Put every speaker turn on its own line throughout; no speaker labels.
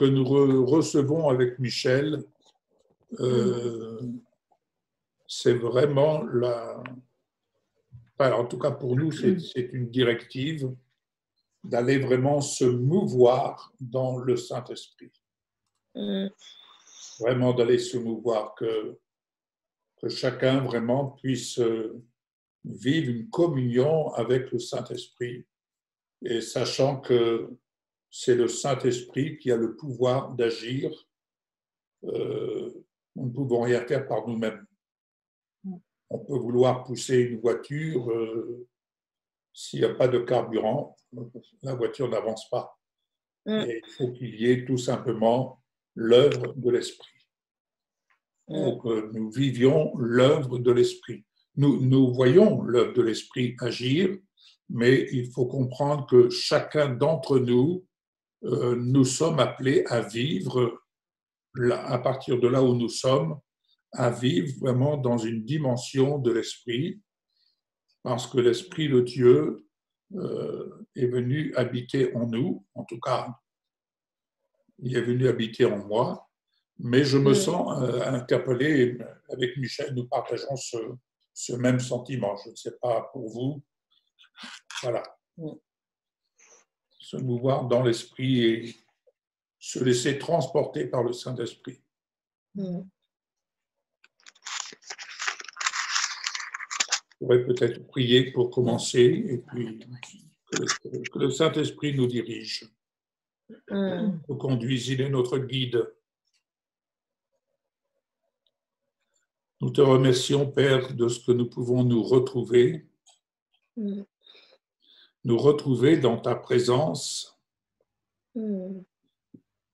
que nous recevons avec Michel, c'est vraiment en tout cas pour nous, c'est une directive d'aller vraiment se mouvoir dans le Saint-Esprit. Vraiment d'aller se mouvoir, que chacun vraiment puisse vivre une communion avec le Saint-Esprit, et sachant que c'est le Saint-Esprit qui a le pouvoir d'agir. Nous ne pouvons rien faire par nous-mêmes. On peut vouloir pousser une voiture, s'il n'y a pas de carburant, la voiture n'avance pas. Et il faut qu'il y ait tout simplement l'œuvre de l'Esprit. Pour que nous vivions l'œuvre de l'Esprit. Nous voyons l'œuvre de l'Esprit agir, mais il faut comprendre que chacun d'entre nous, nous sommes appelés à vivre, à partir de là où nous sommes, à vivre vraiment dans une dimension de l'Esprit, parce que l'Esprit de Dieu est venu habiter en nous, en tout cas, il est venu habiter en moi, mais je me sens interpellé, avec Michel, nous partageons ce même sentiment. Je ne sais pas pour vous. Voilà. Se mouvoir dans l'esprit et se laisser transporter par le Saint-Esprit. Je pourrais peut-être prier pour commencer et puis que le Saint-Esprit nous dirige, nous conduise, il est notre guide. Nous te remercions, Père, de ce que nous pouvons nous retrouver dans ta présence,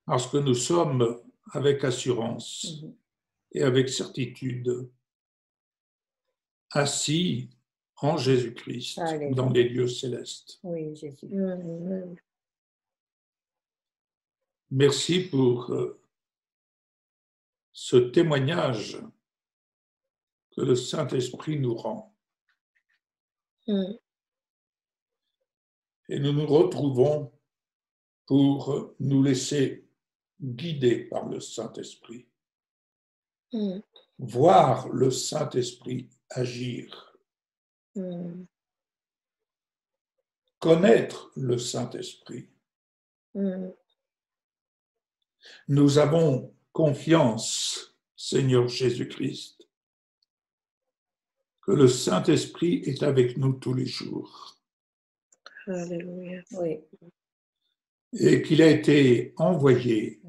parce que nous sommes avec assurance et avec certitude assis en Jésus-Christ dans les lieux célestes.
Oui, Jésus.
Merci pour ce témoignage que le Saint-Esprit nous rend. Et nous nous retrouvons pour nous laisser guider par le Saint-Esprit. Voir le Saint-Esprit agir. Connaître le Saint-Esprit. Nous avons confiance, Seigneur Jésus-Christ, que le Saint-Esprit est avec nous tous les jours.
Alléluia. Oui.
Et qu'il a été envoyé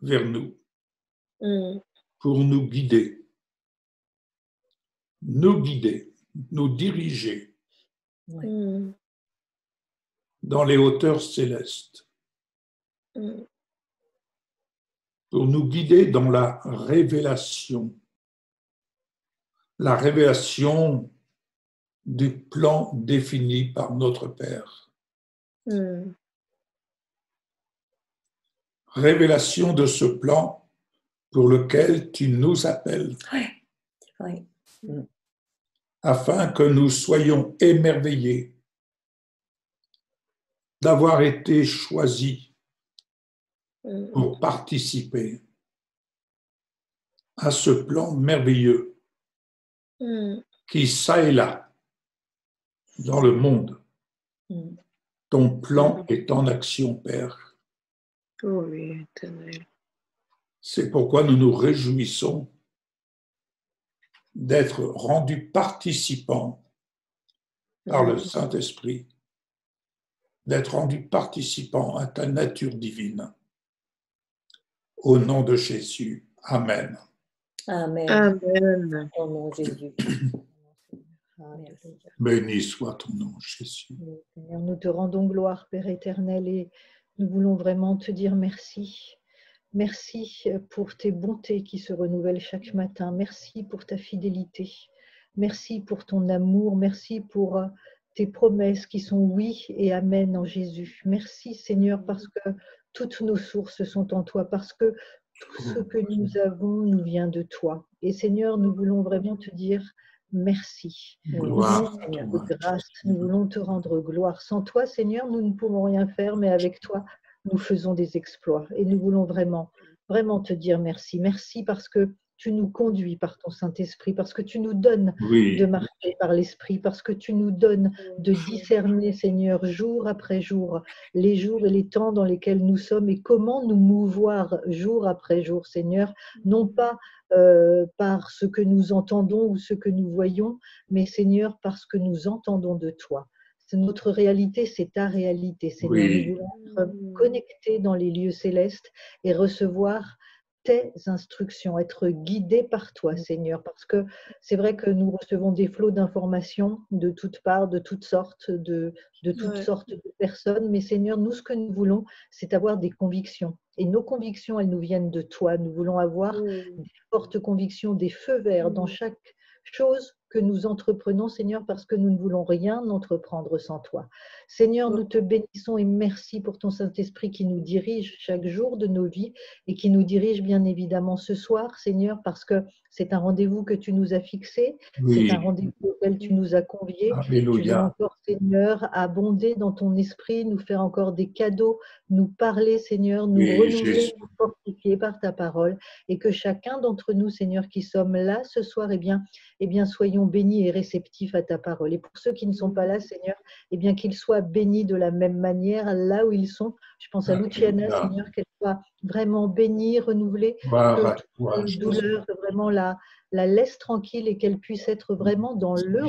vers nous pour nous guider, nous diriger dans les hauteurs célestes, pour nous guider dans la révélation du plan défini par notre Père. Révélation de ce plan pour lequel tu nous appelles, afin que nous soyons émerveillés d'avoir été choisis pour participer à ce plan merveilleux qui, ça et là, dans le monde, ton plan est en action, Père.
Oui, éternel.
C'est pourquoi nous nous réjouissons d'être rendus participants par le Saint-Esprit, d'être rendus participants à ta nature divine. Au nom de Jésus. Amen.
Amen.
Amen.
Au nom de Jésus.
Béni soit ton nom, Jésus.
Seigneur, nous te rendons gloire, Père éternel, et nous voulons vraiment te dire merci. Merci pour tes bontés qui se renouvellent chaque matin. Merci pour ta fidélité. Merci pour ton amour. Merci pour tes promesses qui sont oui et amen en Jésus. Merci, Seigneur, parce que toutes nos sources sont en toi, parce que tout ce que nous avons nous vient de toi. Et Seigneur, nous voulons vraiment te dire merci.
Gloire à
Seigneur,
toi.
de grâce, nous voulons te rendre gloire. Sans toi, Seigneur, nous ne pouvons rien faire, mais avec toi, nous faisons des exploits. Et nous voulons vraiment, vraiment te dire merci. Merci parce que tu nous conduis par ton Saint-Esprit, parce que tu nous donnes de marcher par l'Esprit, parce que tu nous donnes de discerner, Seigneur, jour après jour, les jours et les temps dans lesquels nous sommes et comment nous mouvoir jour après jour, Seigneur, non pas par ce que nous entendons ou ce que nous voyons, mais Seigneur, parce que nous entendons de toi. Notre réalité, c'est ta réalité, Seigneur. Nous voulons être connectés dans les lieux célestes et recevoir tes instructions, être guidés par toi, Seigneur, parce que c'est vrai que nous recevons des flots d'informations de toutes parts, de toutes sortes, de toutes sortes de personnes, mais Seigneur, nous, ce que nous voulons, c'est avoir des convictions. Et nos convictions, elles nous viennent de toi. Nous voulons avoir des fortes convictions, des feux verts dans chaque chose que nous entreprenons, Seigneur, parce que nous ne voulons rien entreprendre sans toi. Seigneur, nous te bénissons et merci pour ton Saint-Esprit qui nous dirige chaque jour de nos vies et qui nous dirige bien évidemment ce soir, Seigneur, parce que c'est un rendez-vous que tu nous as fixé, c'est un rendez-vous auquel tu nous as conviés.
Alléluia.
Tu veux encore, Seigneur, abonder dans ton esprit, nous faire encore des cadeaux, nous parler, Seigneur, nous renouveler, nous fortifier par ta parole et que chacun d'entre nous, Seigneur, qui sommes là ce soir, eh bien, soyons bénis et réceptifs à ta parole. Et pour ceux qui ne sont pas là, Seigneur, eh bien, qu'ils soient bénis de la même manière là où ils sont. Je pense à Luciana, Seigneur, qu'elle soit vraiment bénie, renouvelée, que toutes les douleurs, vraiment la laisse tranquille et qu'elle puisse être vraiment dans le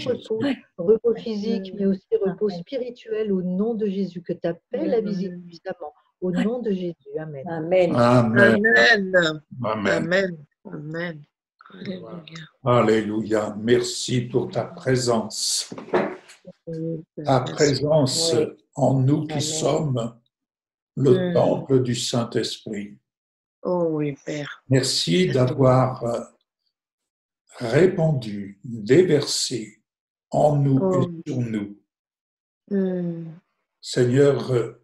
repos physique, mais aussi repos spirituel au nom de Jésus, que ta paix la visite puissamment. Au nom de Jésus. Amen.
Amen.
Amen.
Amen.
Amen.
Amen. Alléluia.
Alléluia. Merci pour ta présence. Ta présence en nous qui sommes le temple du Saint-Esprit.
Oh oui, Père.
Merci d'avoir répandu, déversé en nous et sur nous. Seigneur,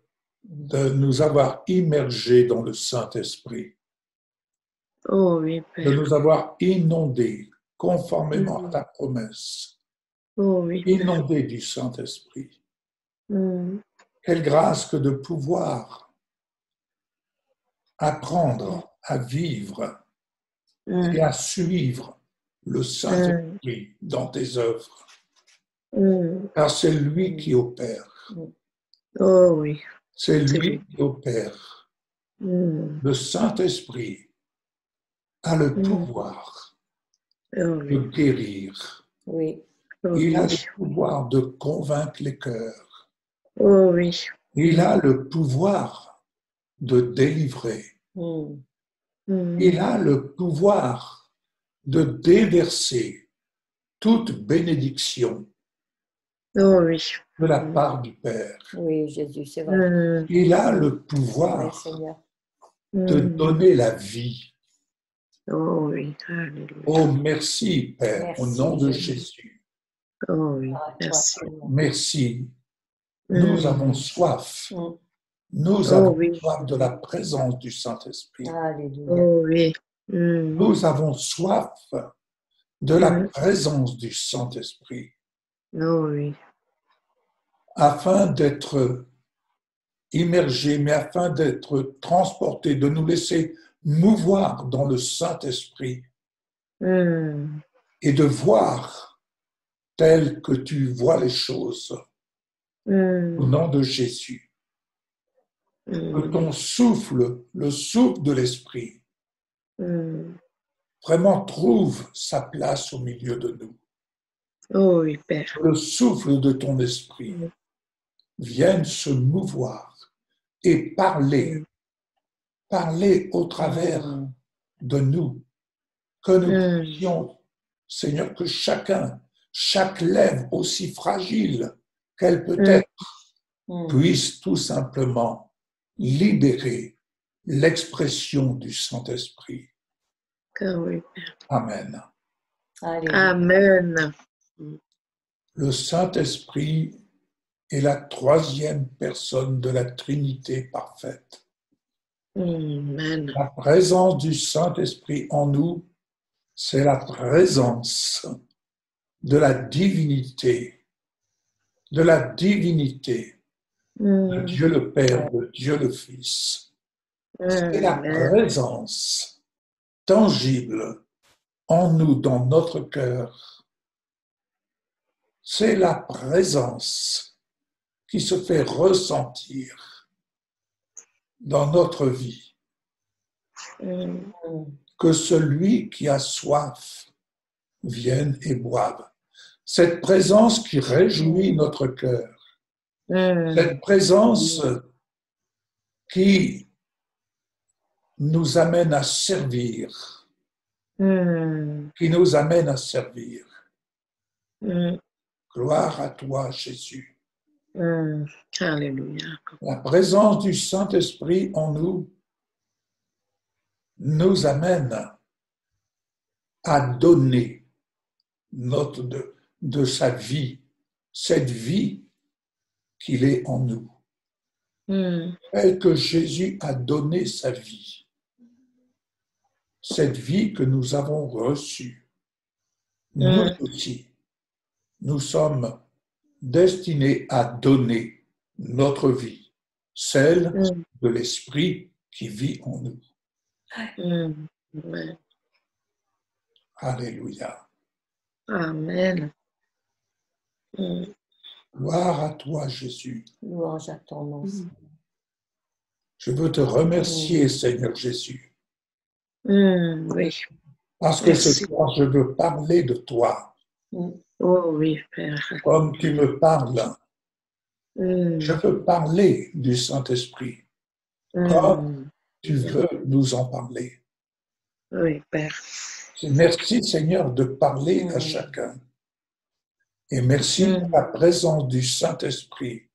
de nous avoir immergés dans le Saint-Esprit.
Oh oui, Père.
De nous avoir inondés conformément à ta promesse.
Oh oui,
inondés du Saint-Esprit. Quelle grâce que de pouvoir apprendre à vivre et à suivre le Saint-Esprit dans tes œuvres. Car c'est lui qui opère.
Oh oui.
C'est lui qui opère. Le Saint-Esprit a le pouvoir de guérir.
Oui.
Il a le pouvoir de convaincre les cœurs.
Oh oui.
Il a le pouvoir de délivrer. Il a le pouvoir de déverser toute bénédiction de la part du Père.
Oui, Jésus, c'est vrai.
Il a le pouvoir de donner la vie.
Oh oui, alléluia.
Oh, merci, Père,
Merci,
au nom de Jésus.
Oh oui, merci.
Merci. Nous avons soif. Nous avons soif de la présence du Saint-Esprit.
Alléluia. Oh oui.
Nous avons soif de la présence du Saint-Esprit.
Oh oui.
Afin d'être immergés, mais afin d'être transportés, de nous laisser mouvoir dans le Saint-Esprit et de voir tel que tu vois les choses. Au nom de Jésus. Que ton souffle, le souffle de l'Esprit, vraiment trouve sa place au milieu de nous.
Oh oui, Père.
Le souffle de ton Esprit vienne se mouvoir et parler au travers de nous. Que nous puissions, Seigneur, que chaque lèvre aussi fragile qu'elle peut être, puisse tout simplement libérer l'expression du Saint-Esprit.
Oui.
Amen.
Amen.
Le Saint-Esprit est la troisième personne de la Trinité parfaite.
Amen.
La présence du Saint-Esprit en nous, c'est la présence de la divinité de Dieu le Père, de Dieu le Fils. C'est la présence tangible en nous, dans notre cœur. C'est la présence qui se fait ressentir dans notre vie. Que celui qui a soif vienne et boive. Cette présence qui réjouit notre cœur. Cette présence qui nous amène à servir. Qui nous amène à servir. Gloire à toi, Jésus.
Alléluia.
La présence du Saint-Esprit en nous nous amène à donner de sa vie, cette vie qu'il est en nous. Tel que Jésus a donné sa vie, cette vie que nous avons reçue, nous aussi, nous sommes destinés à donner notre vie, celle de l'Esprit qui vit en nous. Alléluia.
Amen.
Gloire à toi, Jésus.
Louange à ton nom, Seigneur.
Je veux te remercier, Seigneur Jésus,
Oui.
parce que ce soir, je veux parler de toi,
Oh oui, Père.
comme tu me parles. Je veux parler du Saint-Esprit, comme tu veux nous en parler.
Oui, Père.
Merci, Seigneur, de parler à chacun. Et merci pour la présence du Saint-Esprit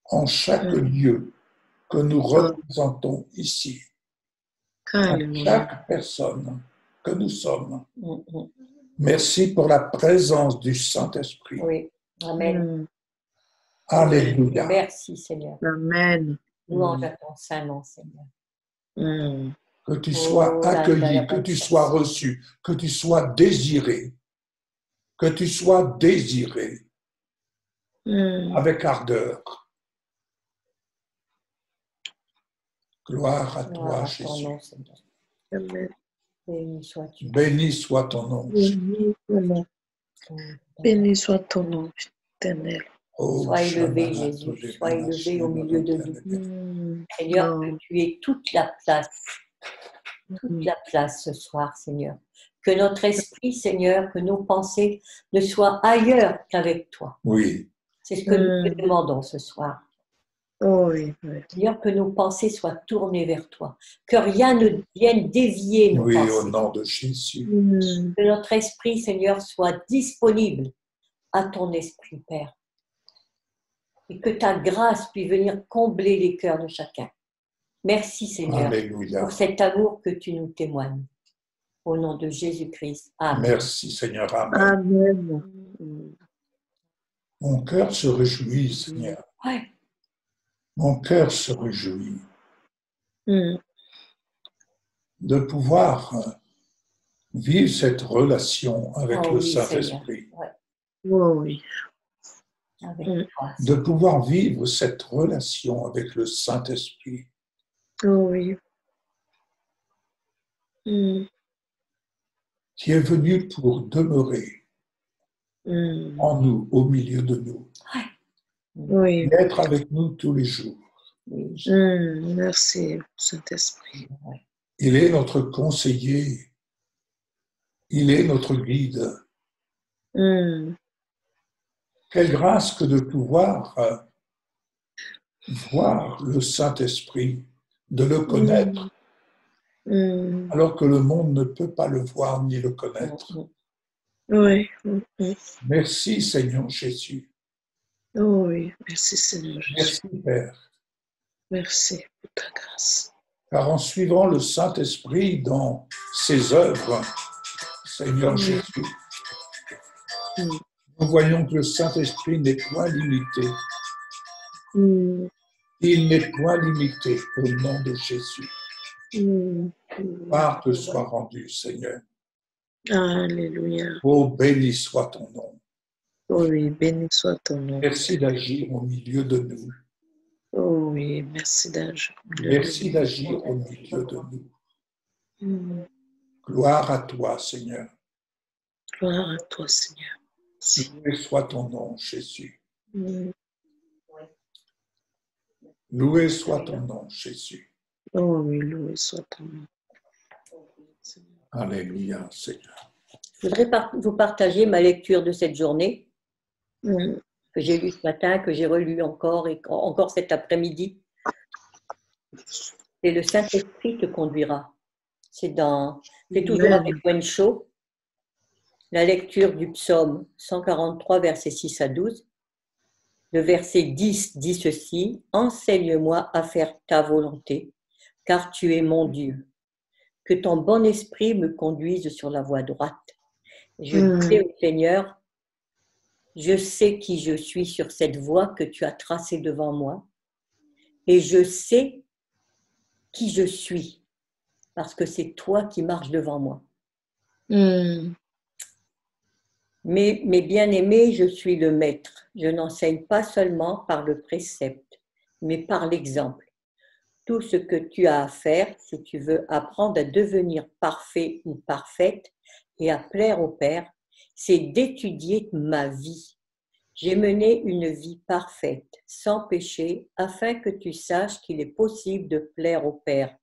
en chaque lieu que nous représentons ici. À chaque personne que nous sommes. Merci pour la présence du Saint-Esprit.
Oui, Amen.
Alléluia.
Merci, Seigneur.
Amen.
Louange à ton saint nom, Seigneur.
Que tu sois accueilli, que tu sois reçu, que tu sois désiré. Que tu sois désiré avec ardeur. Gloire à toi, Jésus.
Amen.
Béni sois-tu.
Béni soit ton nom.
Béni soit ton nom, éternel.
Oh,
sois élevé, Jésus. Sois élevé au milieu de nous. Seigneur, que tu aies toute la place ce soir, Seigneur. Que notre esprit, Seigneur, que nos pensées ne soient ailleurs qu'avec toi.
Oui.
C'est ce que nous te demandons ce soir.
Oh oui, oui.
Seigneur, que nos pensées soient tournées vers toi. Que rien ne vienne dévier nos pensées.
Oui, au nom de Jésus.
Que notre esprit, Seigneur, soit disponible à ton esprit, Père. Et que ta grâce puisse venir combler les cœurs de chacun. Merci, Seigneur,
Alléluia.
pour cet amour que tu nous témoignes. Au nom de Jésus-Christ. Amen.
Merci, Seigneur. Amen.
Amen.
Mon cœur se réjouit, Seigneur.
Ouais.
Mon cœur se réjouit de pouvoir vivre cette relation avec le Saint-Esprit.
Ouais.
Oh oui.
Avec toi.
De pouvoir vivre cette relation avec le Saint-Esprit.
Oh oui.
Qui est venu pour demeurer en nous, au milieu de nous.
Oui.
Et être avec nous tous les jours.
Merci, Saint-Esprit.
Il est notre conseiller. Il est notre guide. Quelle grâce que de pouvoir voir le Saint-Esprit, de le connaître, alors que le monde ne peut pas le voir ni le connaître.
Oui.
Merci, Seigneur Jésus.
Oh oui, merci, Seigneur Jésus.
Merci, Père.
Merci pour ta grâce.
Car en suivant le Saint-Esprit dans ses œuvres, Seigneur Jésus, nous voyons que le Saint-Esprit n'est point limité. Il n'est point limité au nom de Jésus. Gloire te soit rendue, Seigneur.
Alléluia.
Oh, béni soit ton nom.
Oh oui, béni soit ton nom.
Merci d'agir au milieu de nous.
oui, merci d'agir.
Merci d'agir au milieu de nous. Gloire à toi, Seigneur.
Gloire à toi, Seigneur.
Loué soit ton nom, Jésus. Loué soit ton nom, Jésus.
Oh oui, loué soit ton nom.
Alléluia, Seigneur.
Je voudrais vous partager ma lecture de cette journée que j'ai lue ce matin, que j'ai relue encore et encore cet après-midi. Et le Saint-Esprit te conduira. C'est toujours avec Wen Cho. La lecture du psaume 143, versets 6 à 12. Le verset 10 dit ceci: « Enseigne-moi à faire ta volonté, car tu es mon Dieu. Que ton bon esprit me conduise sur la voie droite. » Je disais au Seigneur, je sais qui je suis sur cette voie que tu as tracée devant moi, et je sais qui je suis, parce que c'est toi qui marches devant moi. Mais mes bien-aimés, je suis le maître. Je n'enseigne pas seulement par le précepte, mais par l'exemple. Tout ce que tu as à faire, si tu veux apprendre à devenir parfait ou parfaite et à plaire au Père, c'est d'étudier ma vie. J'ai mené une vie parfaite, sans péché, afin que tu saches qu'il est possible de plaire au Père.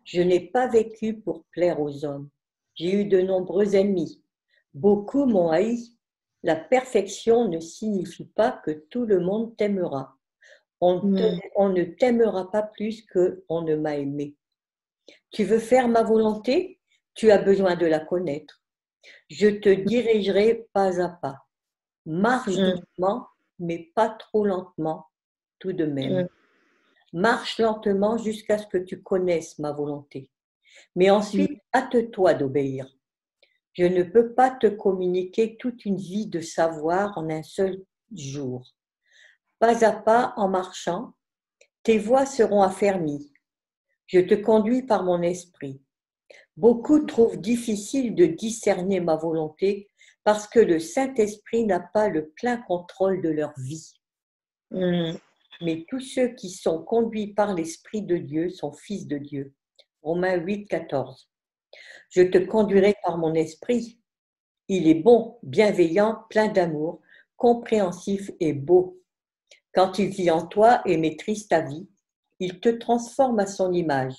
Je n'ai pas vécu pour plaire aux hommes. J'ai eu de nombreux ennemis. Beaucoup m'ont haï. La perfection ne signifie pas que tout le monde t'aimera. On ne t'aimera pas plus qu'on ne m'a aimé. Tu veux faire ma volonté? Tu as besoin de la connaître. Je te dirigerai pas à pas. Marche doucement, mais pas trop lentement, tout de même. Marche lentement jusqu'à ce que tu connaisses ma volonté. Mais ensuite, hâte-toi d'obéir. Je ne peux pas te communiquer toute une vie de savoir en un seul jour. Pas à pas, en marchant, tes voies seront affermies. Je te conduis par mon esprit. Beaucoup trouvent difficile de discerner ma volonté parce que le Saint-Esprit n'a pas le plein contrôle de leur vie. Mais tous ceux qui sont conduits par l'Esprit de Dieu sont fils de Dieu. Romains 8, 14. Je te conduirai par mon esprit. Il est bon, bienveillant, plein d'amour, compréhensif et beau. Quand il vit en toi et maîtrise ta vie, il te transforme à son image.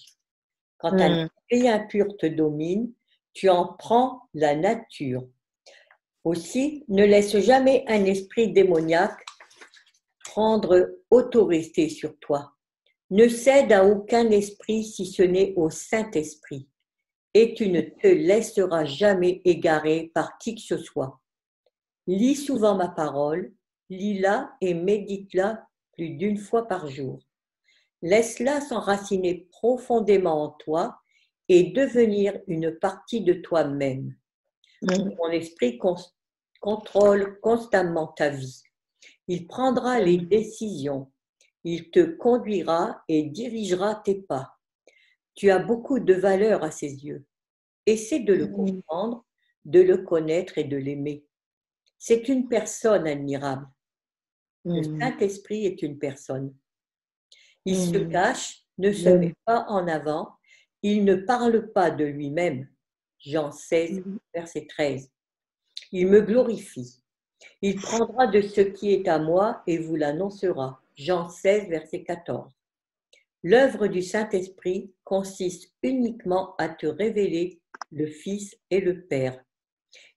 Quand un esprit impur te domine, tu en prends la nature. Aussi, ne laisse jamais un esprit démoniaque prendre autorité sur toi. Ne cède à aucun esprit si ce n'est au Saint-Esprit, et tu ne te laisseras jamais égarer par qui que ce soit. Lis souvent ma parole, lis-la et médite-la plus d'une fois par jour. Laisse-la s'enraciner profondément en toi et devenir une partie de toi-même. Mon esprit contrôle constamment ta vie. Il prendra les décisions. Il te conduira et dirigera tes pas. Tu as beaucoup de valeur à ses yeux. Essaie de le comprendre, de le connaître et de l'aimer. C'est une personne admirable. Le Saint-Esprit est une personne. Il se cache, ne se met pas en avant, il ne parle pas de lui-même. Jean 16, verset 13. Il me glorifie. Il prendra de ce qui est à moi et vous l'annoncera. Jean 16, verset 14. L'œuvre du Saint-Esprit consiste uniquement à te révéler le Fils et le Père.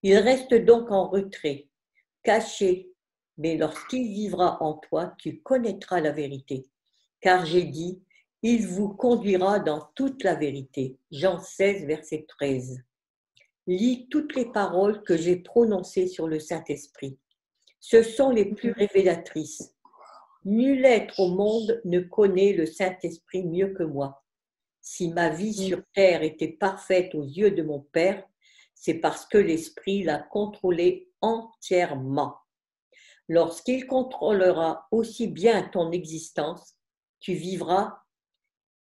Il reste donc en retrait, caché, mais lorsqu'il vivra en toi, tu connaîtras la vérité. Car j'ai dit, il vous conduira dans toute la vérité. Jean 16, verset 13. Lis toutes les paroles que j'ai prononcées sur le Saint-Esprit. Ce sont les plus révélatrices. Nul être au monde ne connaît le Saint-Esprit mieux que moi. Si ma vie sur terre était parfaite aux yeux de mon Père, c'est parce que l'Esprit l'a contrôlée entièrement. Lorsqu'il contrôlera aussi bien ton existence, tu vivras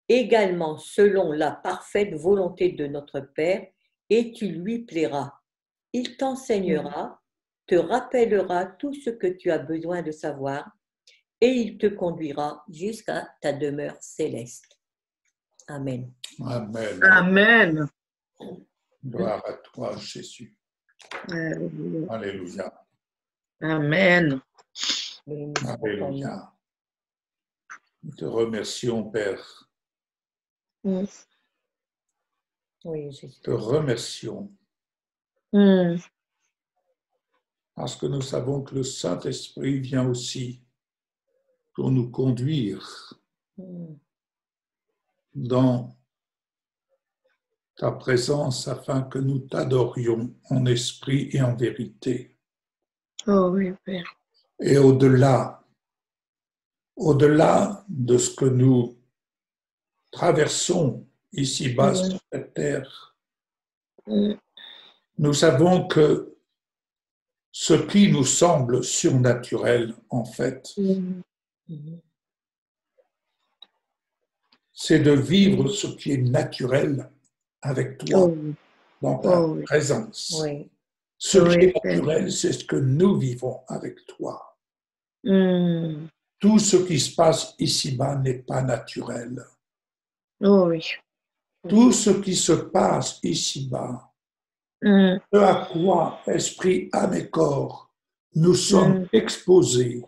également selon la parfaite volonté de notre Père et tu lui plairas. Il t'enseignera, te rappellera tout ce que tu as besoin de savoir et il te conduira jusqu'à ta demeure céleste. Amen.
Amen.
Amen.
Gloire à toi, Jésus.
Alléluia.
Alléluia.
Amen.
Béni soit ton nom.
Alléluia. Nous te remercions, Père.
Mm.
Oui, Jésus.
Te remercions
Mm.
parce que nous savons que le Saint-Esprit vient aussi pour nous conduire
Mm.
dans ta présence afin que nous t'adorions en esprit et en vérité.
Oh oui, Père.
Et au-delà de ce que nous traversons ici-bas
Oui.
sur cette terre,
Mm.
nous savons que ce qui nous semble surnaturel, en fait,
Mm.
Mhm.
c'est de vivre ce qui est naturel avec toi,
Oh oui.
dans ta
Oh oui.
présence.
Oui.
Ce qui
Oui,
est naturel, c'est ce que nous vivons avec toi.
Mm.
Tout ce qui se passe ici-bas n'est pas naturel.
Oh oui.
Tout ce qui se passe ici-bas,
Mm.
ce à quoi, esprit, âme et corps, nous sommes exposés,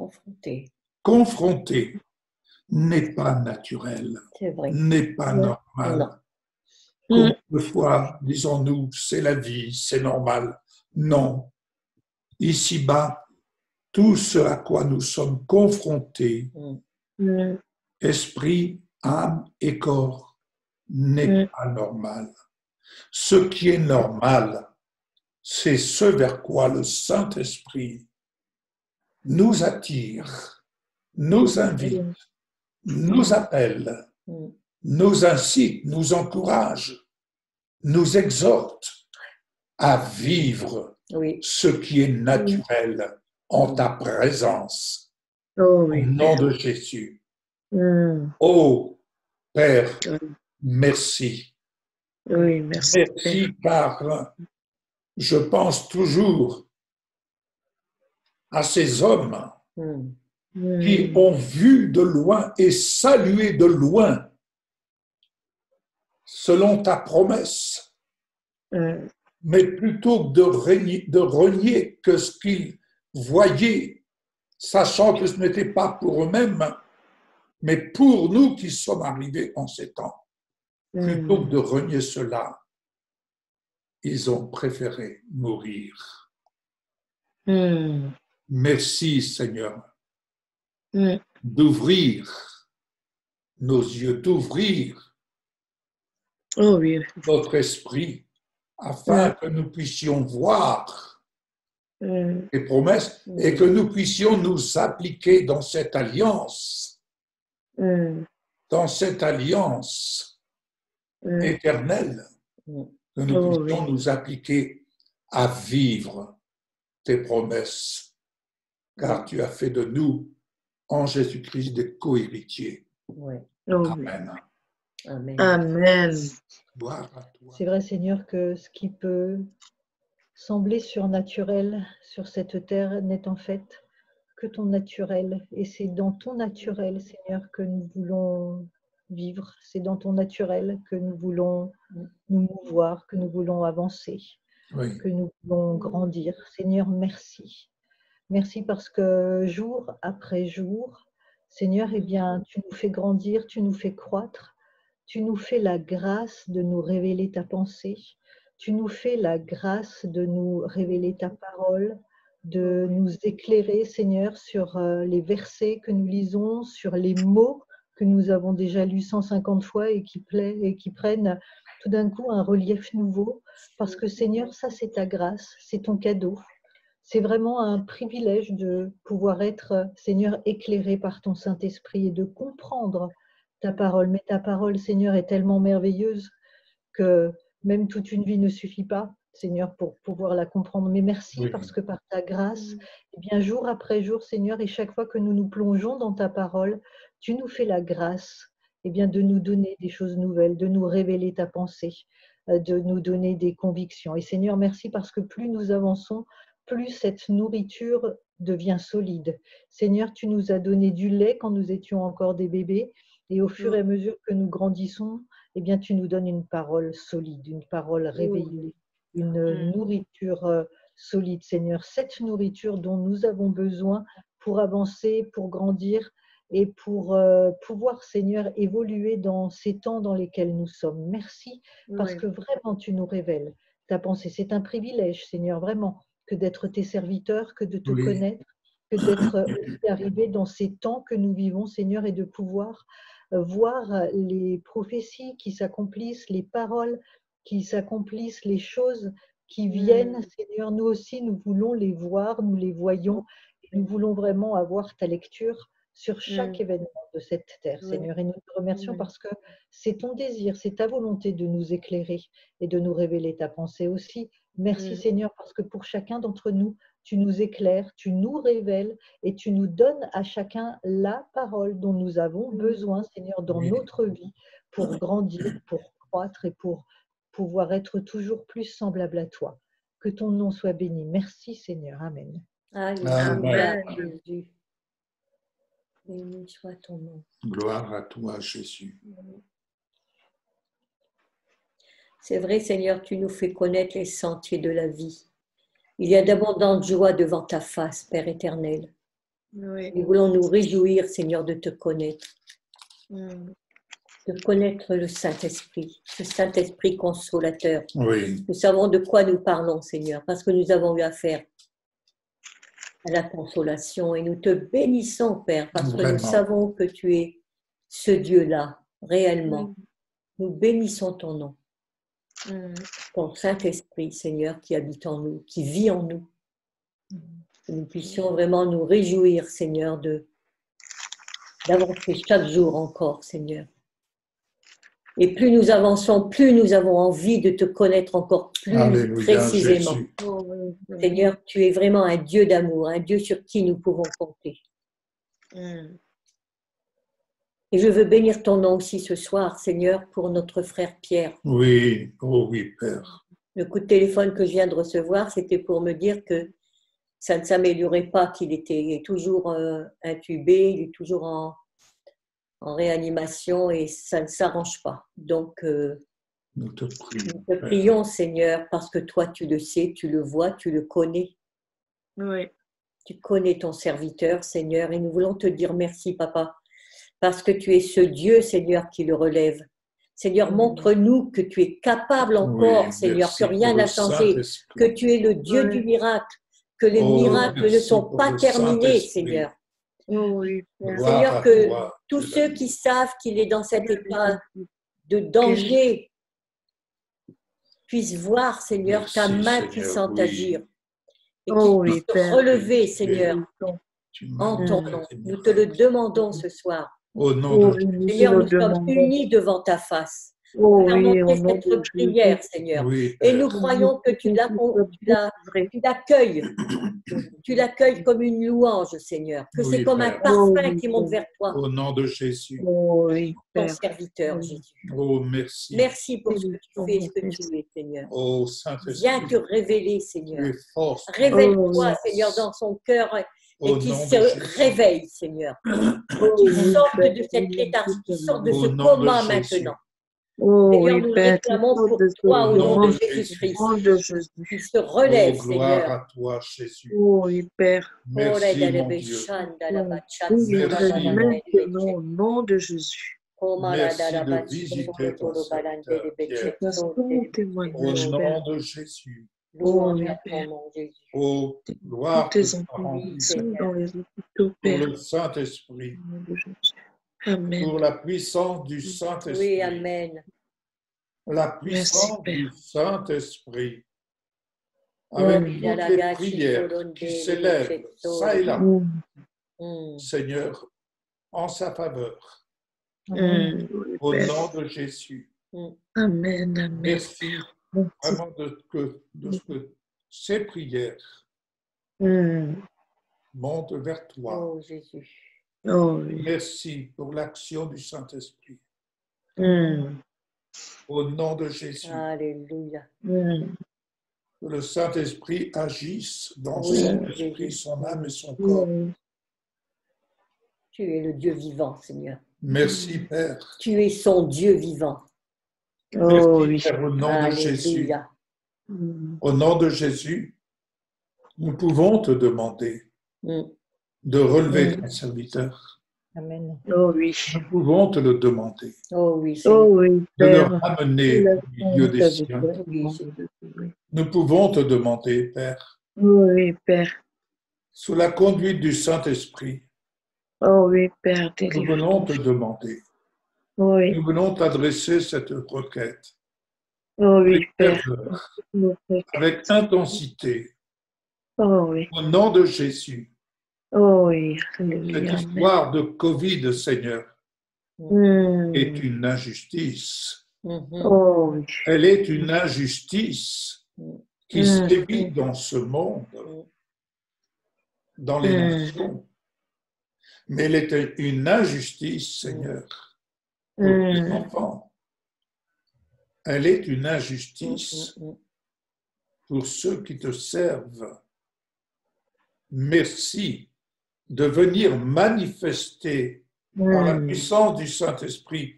confrontés, n'est pas naturel,
C'est vrai.
n'est pas
Ouais.
normal.
Non.
Combien de fois disons-nous, c'est la vie, c'est normal. Non. Ici-bas, tout ce à quoi nous sommes confrontés,
Mm.
esprit, âme et corps, n'est
Mm.
pas normal. Ce qui est normal, c'est ce vers quoi le Saint-Esprit nous attire, nous invite, nous appelle,
Mm.
nous incite, nous encourage, nous exhorte à vivre
Oui.
ce qui est naturel en ta présence.
Oh
Au
oui,
nom
Père.
de Jésus.
Mm.
Oh Père,
Oui.
merci.
Oui, merci,
Merci
Père.
car je pense toujours à ces hommes
Mm.
qui
Mm.
ont vu de loin et salué de loin selon ta promesse,
Mm.
mais plutôt que de renier que ce qu'ils voyaient, sachant que ce n'était pas pour eux-mêmes, mais pour nous qui sommes arrivés en ces temps. Plutôt que de renier cela, ils ont préféré mourir.
Mm.
Merci Seigneur
Mm.
d'ouvrir nos yeux, d'ouvrir
Oh oui.
notre esprit afin que nous puissions voir
Mm.
les promesses et que nous puissions nous appliquer dans cette alliance,
Mm. Mm.
éternelle, que nous
Oh
puissions
oui.
nous appliquer à vivre tes promesses, car tu as fait de nous, en Jésus-Christ, des co-héritiers.
Oui.
Oh oui.
Amen.
Amen.
Amen.
Gloire à toi.
C'est vrai, Seigneur, que ce qui peut sembler surnaturel sur cette terre n'est en fait que ton naturel. Et c'est dans ton naturel, Seigneur, que nous voulons vivre. C'est dans ton naturel que nous voulons nous mouvoir, que nous voulons avancer,
Oui.
que nous voulons grandir. Seigneur, merci. Merci parce que jour après jour, Seigneur, eh bien, tu nous fais grandir, tu nous fais croître, tu nous fais la grâce de nous révéler ta pensée, tu nous fais la grâce de nous révéler ta parole, de nous éclairer, Seigneur, sur les versets que nous lisons, sur les mots que nous avons déjà lus 150 fois et qui prennent tout d'un coup un relief nouveau. Parce que, Seigneur, ça, c'est ta grâce, c'est ton cadeau. C'est vraiment un privilège de pouvoir être, Seigneur, éclairé par ton Saint-Esprit et de comprendre ta parole. Mais ta parole, Seigneur, est tellement merveilleuse que même toute une vie ne suffit pas, Seigneur, pour pouvoir la comprendre. Mais merci parce que par ta grâce, eh bien, jour après jour, Seigneur, et chaque fois que nous nous plongeons dans ta parole, tu nous fais la grâce, eh bien, de nous donner des choses nouvelles, de nous révéler ta pensée, de nous donner des convictions. Et Seigneur, merci parce que plus nous avançons, plus cette nourriture devient solide. Seigneur, tu nous as donné du lait quand nous étions encore des bébés, et au fur et à mesure que nous grandissons, eh bien, tu nous donnes une parole solide, une parole réveillée, une nourriture solide, Seigneur. Cette nourriture dont nous avons besoin pour avancer, pour grandir et pour pouvoir, Seigneur, évoluer dans ces temps dans lesquels nous sommes. Merci, parce que vraiment, tu nous révèles ta pensée. C'est un privilège, Seigneur, vraiment, que d'être tes serviteurs, que de te connaître, que d'être arrivé dans ces temps que nous vivons, Seigneur, et de pouvoir voir les prophéties qui s'accomplissent, les paroles qui s'accomplissent, les choses qui viennent. Seigneur, nous aussi, nous voulons les voir, nous les voyons, et nous voulons vraiment avoir ta lecture sur chaque événement de cette terre, Seigneur. Et nous te remercions parce que c'est ton désir, c'est ta volonté de nous éclairer et de nous révéler ta pensée aussi. Merci, Seigneur, parce que pour chacun d'entre nous, tu nous éclaires, tu nous révèles et tu nous donnes à chacun la parole dont nous avons besoin, Seigneur, dans notre vie pour grandir, pour croître et pour pouvoir être toujours plus semblable à toi. Que ton nom soit béni. Merci, Seigneur. Amen.
Alléluia, Jésus. Béni soit ton nom.
Gloire à toi, Jésus.
C'est vrai, Seigneur, tu nous fais connaître les sentiers de la vie. Il y a d'abondantes joies devant ta face, Père éternel. Nous voulons nous réjouir, Seigneur, de te connaître. De connaître le Saint-Esprit, ce Saint-Esprit consolateur. Nous savons de quoi nous parlons, Seigneur, parce que nous avons eu affaire à la consolation et nous te bénissons, Père, parce que nous savons que tu es ce Dieu-là, réellement. Nous bénissons ton nom. Ton Saint-Esprit, Seigneur, qui habite en nous, qui vit en nous. Que nous puissions vraiment nous réjouir, Seigneur, d'avancer chaque jour encore, Seigneur. Et plus nous avançons, plus nous avons envie de te connaître encore plus précisément. Seigneur, tu es vraiment un Dieu d'amour, un Dieu sur qui nous pouvons compter. Et je veux bénir ton nom aussi ce soir, Seigneur, pour notre frère Pierre.
Oui, oh oui, Père.
Le coup de téléphone que je viens de recevoir, c'était pour me dire que ça ne s'améliorait pas, qu'il était toujours intubé, il est toujours en réanimation et ça ne s'arrange pas. Donc,
nous te
prions, Seigneur, parce que toi, tu le sais, tu le vois, tu le connais. Tu connais ton serviteur, Seigneur, et nous voulons te dire merci, Papa, parce que tu es ce Dieu, Seigneur, qui le relève. Seigneur, montre-nous que tu es capable encore, Seigneur, que rien n'a changé, que tu es le Dieu du miracle, que les miracles ne sont pas terminés, Seigneur. Seigneur, que tous ceux qui savent qu'il est dans cet état de danger puissent voir, Seigneur, ta main puissante agir et qu'ils puissent se relever, Seigneur, en ton nom. Nous te le demandons ce soir.
Au nom de
Seigneur, nous sommes unis devant ta face. Nous avons fait cette prière, Seigneur. Et nous croyons que tu l'accueilles comme une louange, Seigneur. Que c'est comme un parfum qui monte vers toi.
Au nom de Jésus.
Ton serviteur, Jésus.
Oh, merci.
Merci pour ce que tu fais et ce que tu es, Seigneur.
Oh, Saint-Esprit.
Viens te révéler, Seigneur.
Révèle-toi,
Seigneur, dans son cœur. Et qui se réveille, Seigneur. Qui sorte de cette léthargie, qui sorte de ce coma maintenant. Seigneur, nous réclamons pour toi au nom de Jésus-Christ. Qui se relève, Seigneur.
Gloire à toi, Jésus.
Père.
Merci, mon Dieu.
Au nom de Jésus.
Merci de visiter ton serviteur Pierre. Au nom de Jésus.
Gloire à ton nom, Jésus.
Oh, gloire
tes enfants sont dans les hôpitaux, Père.
pour le Saint-Esprit.
Amen.
Pour la puissance du Saint-Esprit.
Oui, amen.
La puissance du Saint-Esprit. Avec toutes les prières qui s'élèvent, ça et là, Seigneur, en sa faveur. Au nom de Jésus.
Amen, amen.
Merci vraiment de ce que ces prières montent vers toi.
Oh, Jésus.
Merci pour l'action du Saint-Esprit. Au nom de Jésus.
Alléluia.
que le Saint-Esprit agisse dans
Oui,
son
Jésus.
esprit, son âme et son corps.
Tu es le Dieu vivant, Seigneur.
Merci, Père.
Tu es son Dieu vivant.
Oh
Merci,
oui.
Père, au nom de Jésus.
Alléluia.
Au nom de Jésus, nous pouvons te demander
Mm.
de relever ton serviteur.
Amen.
Oh oui.
Nous pouvons te le demander,
Oh oui,
Oh
Seigneur.
oui,
de le
Père.
ramener au milieu des siens.
Oui, Seigneur.
Nous pouvons te demander, Père,
Oh oui, Père.
sous la conduite du Saint-Esprit,
Oh oui, Père,
nous
délivre.
venons te demander,
Oui.
nous venons t'adresser cette requête
Oh oui,
avec
Père.
ferveur,
Oh oui.
avec intensité,
Oh oui.
au nom de Jésus.
Oh oui.
Cette
Alléluia.
histoire de Covid, Seigneur,
Mm.
est une injustice.
Mhm.
Oh oui.
Elle est une injustice qui sévit dans ce monde, dans les nations. Mais elle est une injustice, Seigneur, pour tes enfants. Elle est une injustice pour ceux qui te servent. Merci de venir manifester par la puissance du Saint-Esprit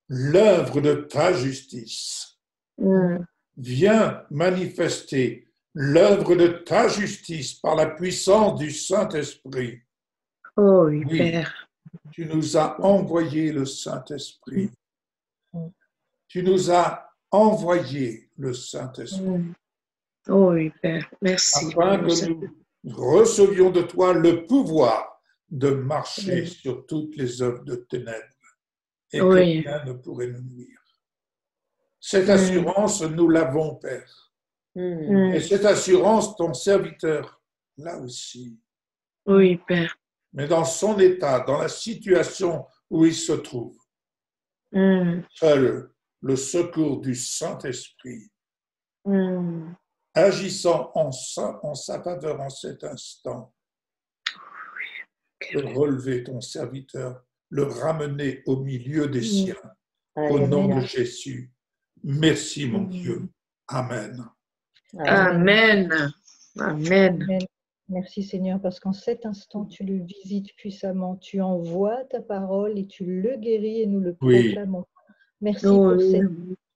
l'œuvre de ta justice. Viens manifester l'œuvre de ta justice par la puissance du Saint-Esprit.
Oh oui,
Oui,
Père.
tu nous as envoyé le Saint-Esprit. Tu nous as envoyé le Saint-Esprit
Oh oui, Père. Merci.
afin que nous recevions de toi le pouvoir de marcher sur toutes les œuvres de ténèbres et que rien ne pourrait nous nuire. Cette assurance, nous l'avons, Père. Et cette assurance, ton serviteur, là aussi.
Oui, Père.
Mais dans son état, dans la situation où il se trouve, seul le secours du Saint-Esprit, agissant en sa faveur en cet instant, de relever ton serviteur, le ramener au milieu des siens, au nom de Jésus. Merci, mon Dieu. Amen.
Amen. Amen.
Amen. Merci Seigneur, parce qu'en cet instant, tu le visites puissamment, tu envoies ta parole et tu le guéris et nous le proclamons. Merci pour cette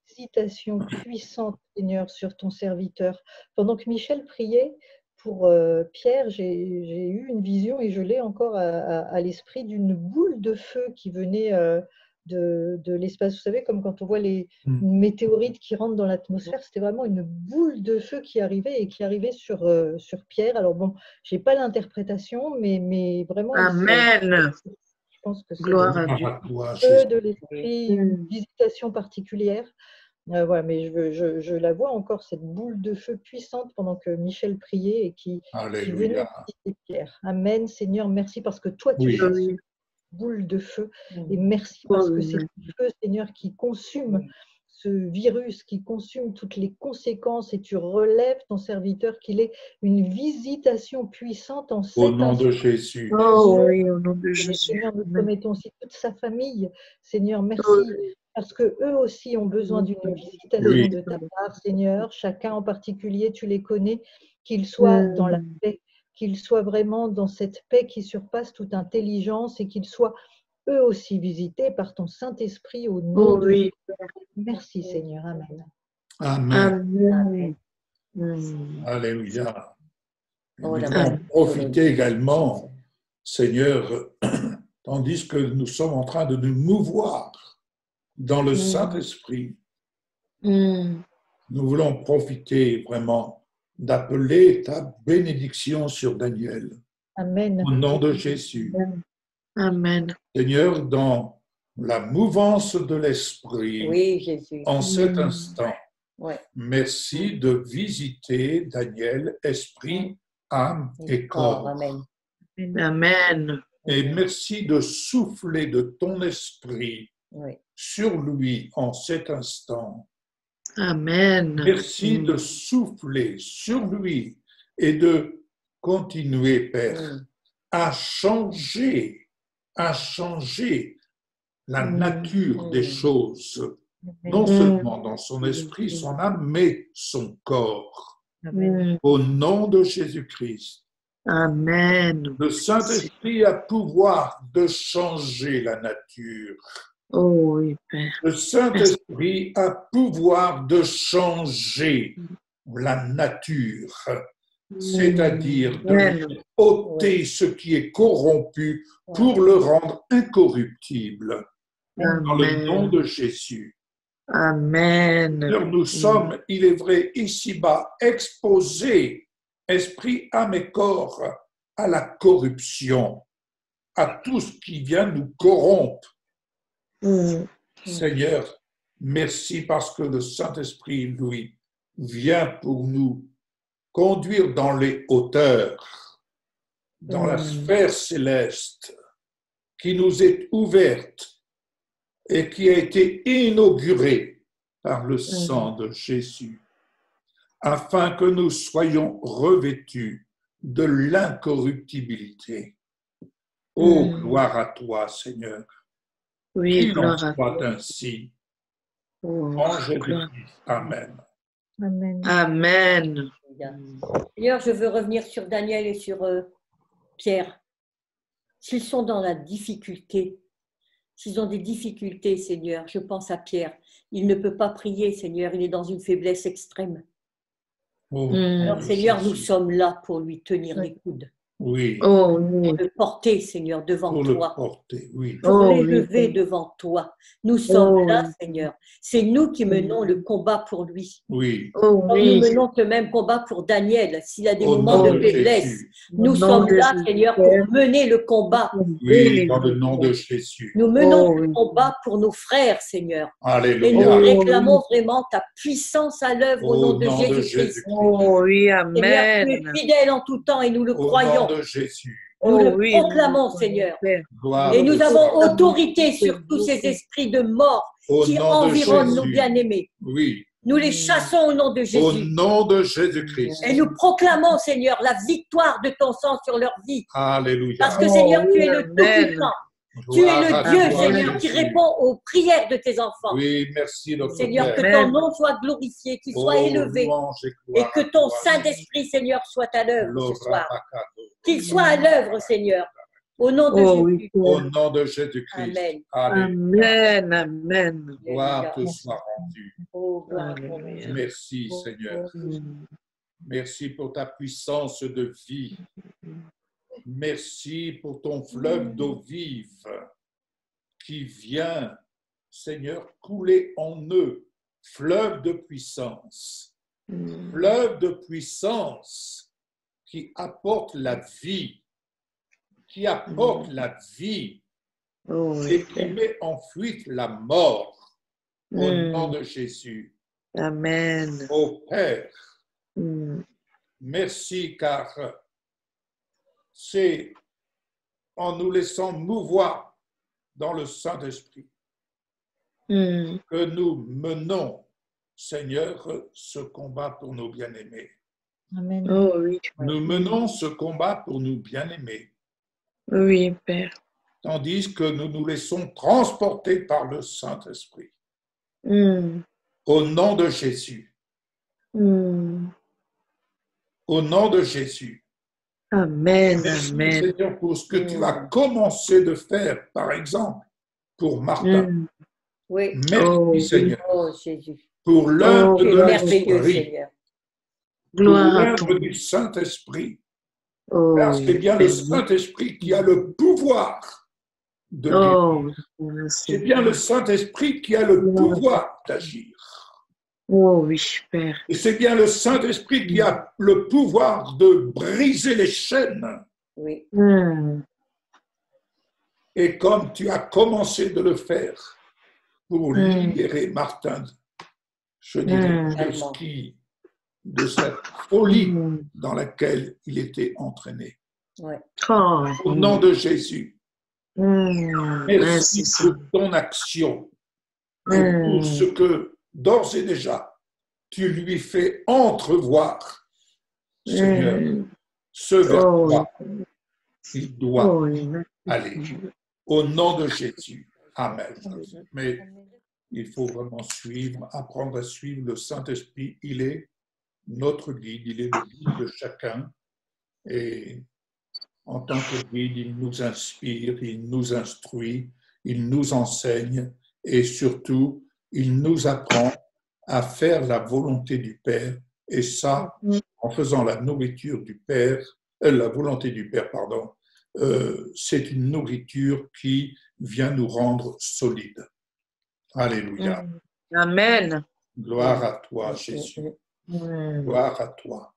visitation puissante, Seigneur, sur ton serviteur. Pendant que Michel priait pour Pierre, j'ai eu une vision et je l'ai encore à l'esprit d'une boule de feu qui venait de l'espace. Vous savez, comme quand on voit les météorites qui rentrent dans l'atmosphère, c'était vraiment une boule de feu qui arrivait et qui arrivait sur Pierre. Alors bon, je n'ai pas l'interprétation, mais vraiment,
Amen.
je pense que c'est
Gloire à Dieu.
feu de l'esprit, une visitation particulière. Voilà, mais je la vois encore, cette boule de feu puissante pendant que Michel priait et qui venait visiter Pierre. Amen, Seigneur, merci parce que toi, tu es cette boule de feu. Et merci parce que c'est le feu, Seigneur, qui consume ce virus, qui consume toutes les conséquences et tu relèves ton serviteur qu'il ait une visitation puissante en cet
Au nom
instant.
de Jésus.
Oh oui, au nom de Jésus.
Seigneur, nous promettons aussi toute sa famille. Seigneur, merci parce qu'eux aussi ont besoin d'une visitation de ta part, Seigneur. Chacun en particulier, tu les connais, qu'ils soient dans la paix, qu'ils soient vraiment dans cette paix qui surpasse toute intelligence et qu'ils soient eux aussi visités par ton Saint-Esprit au nom de Jésus. Merci Seigneur. Amen.
Amen.
Amen.
Alléluia.
Oh,
Nous
la
allons profiter également, Seigneur, tandis que nous sommes en train de nous mouvoir dans le Saint-Esprit. Nous voulons profiter vraiment d'appeler ta bénédiction sur Daniel.
Amen.
Au nom de Jésus.
Amen.
Seigneur, dans la mouvance de l'Esprit,
Oui, Jésus.
en cet instant,
Ouais.
merci de visiter Daniel, esprit, âme et corps.
Amen.
Amen.
Et merci de souffler de ton esprit sur lui en cet instant.
Amen.
Merci de souffler sur lui et de continuer, Père, à changer la nature des choses, non seulement dans son esprit, son âme, mais son corps.
Amen.
Au nom de Jésus-Christ.
Amen.
Le Saint-Esprit a pouvoir de changer la nature.
Oh oui, Père.
Le Saint-Esprit a pouvoir de changer la nature, c'est-à-dire de ôter ce qui est corrompu pour le rendre incorruptible. Dans le nom de Jésus.
Amen.
Alors, nous sommes, il est vrai, ici-bas, exposés, esprit, âme et corps, à la corruption, à tout ce qui vient nous corrompre. Seigneur, merci parce que le Saint-Esprit, lui, vient pour nous conduire dans les hauteurs, dans la sphère céleste qui nous est ouverte et qui a été inaugurée par le sang de Jésus, afin que nous soyons revêtus de l'incorruptibilité. Oh, gloire à toi, Seigneur.
Oui,
Qu'il en
gloire à
soit
toi.
ainsi.
Oh,
En Jésus-Christ.
gloire.
Amen.
Amen.
Amen.
D'ailleurs, je veux revenir sur Daniel et sur Pierre. S'ils sont dans la difficulté, s'ils ont des difficultés, Seigneur, je pense à Pierre. Il ne peut pas prier, Seigneur, il est dans une faiblesse extrême.
Oh,
Alors, Seigneur, nous
Jésus.
sommes là pour lui tenir les coudes,
Oui,
Oh oui.
pour le porter, Seigneur, devant
pour le
toi,
porter, oui.
pour
Oh,
l'élever
oui.
devant toi. Nous sommes
Oh,
là,
oui.
Seigneur. C'est nous qui menons le combat pour lui.
Oui,
Oh
Comme nous
oui.
menons le même combat pour Daniel, s'il a des
au
moments
nom
de
de
faiblesse,
Jésus.
nous
Au nom
sommes
de
là,
Jésus,
Seigneur,
Père.
pour mener le combat.
Oui, dans le nom de Jésus.
Nous menons
Oh,
le
oui.
combat pour nos frères, Seigneur. Et nous
Alléluia.
réclamons vraiment ta puissance à l'œuvre au nom
Au
de
nom de
Jésus-Christ.
Jésus.
Oh oui,
Seigneur, tu
Amen.
es fidèle en tout temps et nous le
Au nom
croyons.
de Jésus.
Nous
Oh
le
oui,
proclamons,
nous,
Seigneur.
Père.
Gloire
Et nous
de
avons
Dieu.
autorité sur tous ces esprits de mort
Au
qui
nom de
environnent nos
Jésus.
bien-aimés.
Oui,
Nous les chassons au nom de
au
Jésus.
nom de Jésus-Christ.
Et nous proclamons, Seigneur, la victoire de ton sang sur leur vie.
Alléluia.
Parce que,
Oh,
Seigneur, tu
oui,
es le
Amen.
Tout-Puissant. Tu es
Gloire
le
à
Dieu,
toi,
Seigneur, qui
Jésus.
répond aux prières de tes enfants.
Oui, merci, notre
Seigneur, que
Père.
ton nom soit glorifié, qu'il soit
Oh,
élevé.
louange et
Et
gloire
que
à
ton
toi,
Saint-Esprit, Seigneur, soit à l'œuvre ce soir.
Lorabakato.
Qu'il soit à l'œuvre, Seigneur. Au nom de
Oh oui,
Jésus.
Au
Père.
nom de Jésus-Christ.
Amen.
Alléluia.
Amen. Amen.
Gloire te soit rendue.
Oh, gloire à ton
Alléluia.
nom.
Merci, Seigneur. Merci pour ta puissance de vie. Merci pour ton fleuve d'eau vive qui vient, Seigneur, couler en eux. Fleuve de puissance. Fleuve de puissance qui apporte la vie. Qui apporte la vie
Oh
et
oui,
qui
Père.
met en fuite la mort. Au nom de Jésus.
Amen.
Ô Père,
Mm.
merci car c'est en nous laissant mouvoir dans le Saint-Esprit
Mm.
que nous menons, Seigneur, ce combat pour nos bien-aimés.
Amen.
Oh oui.
Nous menons ce combat pour nos bien-aimés,
Oui, Père.
tandis que nous nous laissons transporter par le Saint-Esprit.
Mm.
Au nom de Jésus,
Mm.
au nom de Jésus.
Amen.
Merci,
Amen.
Seigneur, pour ce que tu as commencé de faire, par exemple, pour Martin.
Mm.
Oui.
Merci,
Oh,
Seigneur,
Oh, Jésus.
pour l'œuvre
Oh,
Tu es
de
merveilleux,
l'Esprit,
Seigneur.
pour
Gloire à ton
l'œuvre du Saint-Esprit.
Oh,
Car c'est bien le
Père.
Saint-Esprit qui a le pouvoir de
Oh,
guérir.
merci.
C'est bien le Saint-Esprit qui a le pouvoir d'agir.
Oh oui, Père.
Et c'est bien le Saint-Esprit qui a le pouvoir de briser les chaînes.
Oui.
Mm.
Et comme tu as commencé de le faire pour libérer Martin, je dirais, de cette folie dans laquelle il était entraîné.
Ouais.
Oh,
Au nom de Jésus,
merci,
merci
Seigneur.
pour ton action et pour ce que, d'ores et déjà, tu lui fais entrevoir, Seigneur, ce vers quoi il doit aller. Au nom de Jésus. Amen. Mais il faut vraiment suivre, apprendre à suivre le Saint-Esprit. Il est notre guide, il est le guide de chacun. Et en tant que guide, il nous inspire, il nous instruit, il nous enseigne et surtout, il nous apprend à faire la volonté du Père. Et ça, en faisant la nourriture du Père, la volonté du Père, pardon, c'est une nourriture qui vient nous rendre solides. Alléluia.
Amen.
Gloire à toi, Jésus. Gloire à toi.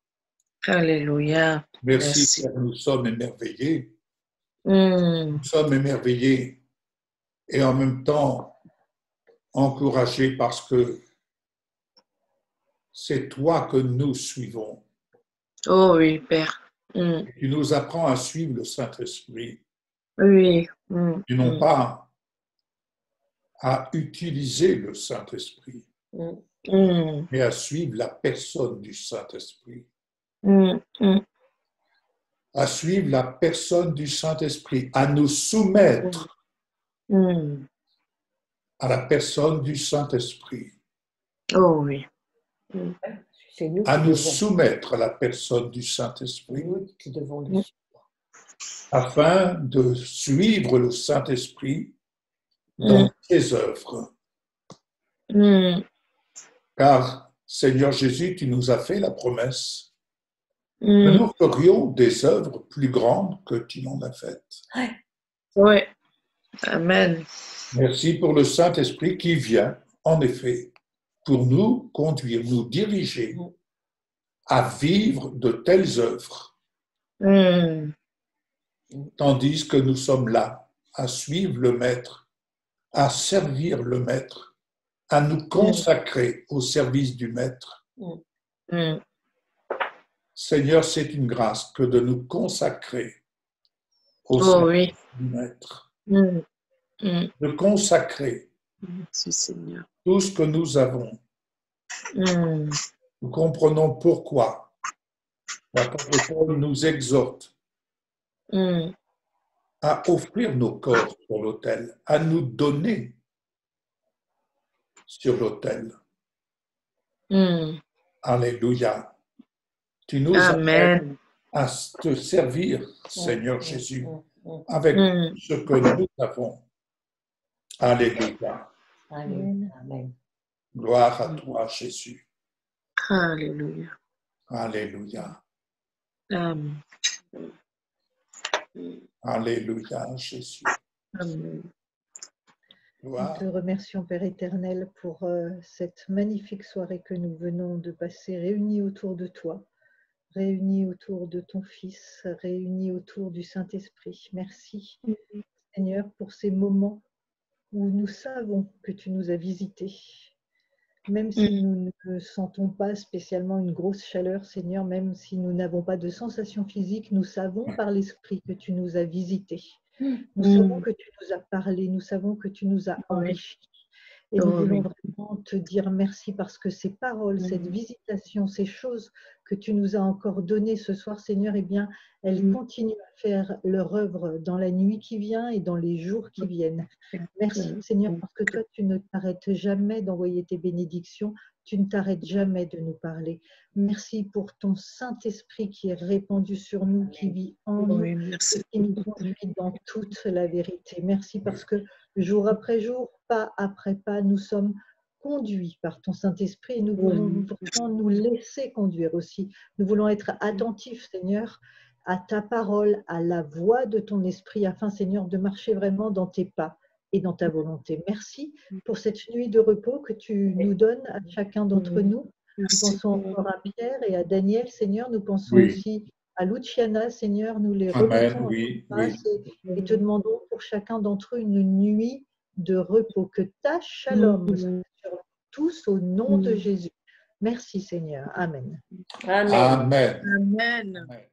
Alléluia.
Merci, Père, nous sommes émerveillés.
Mm.
Nous sommes émerveillés et en même temps encouragés parce que c'est toi que nous suivons.
Oh oui, Père. Mm.
Tu nous apprends à suivre le Saint-Esprit.
Oui. Mm.
Et non pas à utiliser le Saint-Esprit,
Mm.
mais à suivre la personne du Saint-Esprit.
Mm. Mm.
À suivre la personne du Saint-Esprit, à nous soumettre
Mm.
à la personne du Saint-Esprit,
Oh oui.
C'est nous
à
qui
nous
devons,
soumettre à la personne du Saint-Esprit,
nous qui devons le suivre.
afin de suivre le Saint-Esprit dans ses œuvres.
Mm.
Car, Seigneur Jésus, tu nous as fait la promesse que
Mm.
nous ferions des œuvres plus grandes que tu n'en as faites.
Ouais. Amen.
Merci pour le Saint-Esprit qui vient, en effet, pour nous conduire, nous diriger à vivre de telles œuvres,
Mm.
tandis que nous sommes là à suivre le Maître, à servir le Maître, à nous consacrer au service du Maître.
Mm.
Seigneur, c'est une grâce que de nous consacrer au
Oh
service
oui.
du Maître,
Mm. Mm.
de consacrer
Merci Seigneur.
tout ce que nous avons.
Mm.
Nous comprenons pourquoi l'apôtre Paul nous exhorte
Mm.
à offrir nos corps sur l'autel, à nous donner sur l'autel.
Mm.
Alléluia. Tu nous appelles
Amen.
à te servir, Seigneur Jésus, avec ce que nous avons. Alléluia.
Amen. Amen.
Gloire à toi, Jésus.
Alléluia.
Alléluia.
Amen.
Alléluia, Jésus.
Amen.
Nous
Gloire.
te remercions, Père éternel, pour cette magnifique soirée que nous venons de passer réunis autour de toi, réunis autour de ton Fils, réunis autour du Saint-Esprit. Merci, Seigneur, pour ces moments où nous savons que tu nous as visités. Même si nous ne sentons pas spécialement une grosse chaleur, Seigneur, même si nous n'avons pas de sensation physique, nous savons par l'Esprit que tu nous as visités. Nous savons que tu nous as parlé, nous savons que tu nous as enrichis. Et nous voulons vraiment te dire merci parce que ces paroles, cette visitation, ces choses que tu nous as encore données ce soir, Seigneur, eh bien, elles continuent à faire leur œuvre dans la nuit qui vient et dans les jours qui viennent. Merci, Seigneur, parce que toi, tu ne t'arrêtes jamais d'envoyer tes bénédictions. Tu ne t'arrêtes jamais de nous parler. Merci pour ton Saint-Esprit qui est répandu sur nous, qui vit en nous, et qui nous conduit dans toute la vérité. Merci parce que jour après jour, pas après pas, nous sommes conduits par ton Saint-Esprit et nous voulons vraiment nous laisser conduire aussi. Nous voulons être attentifs, Seigneur, à ta parole, à la voix de ton Esprit, afin, Seigneur, de marcher vraiment dans tes pas et dans ta volonté. Merci pour cette nuit de repos que tu nous donnes à chacun d'entre nous. Nous pensons encore à Pierre et à Daniel, Seigneur. Nous pensons aussi à Luciana, Seigneur. Nous les remettons en grâce et te demandons pour chacun d'entre eux une nuit de repos. Que ta shalom soit sur nous tous au nom de Jésus. Merci, Seigneur. Amen.
Amen.
Amen.
Amen.
Amen.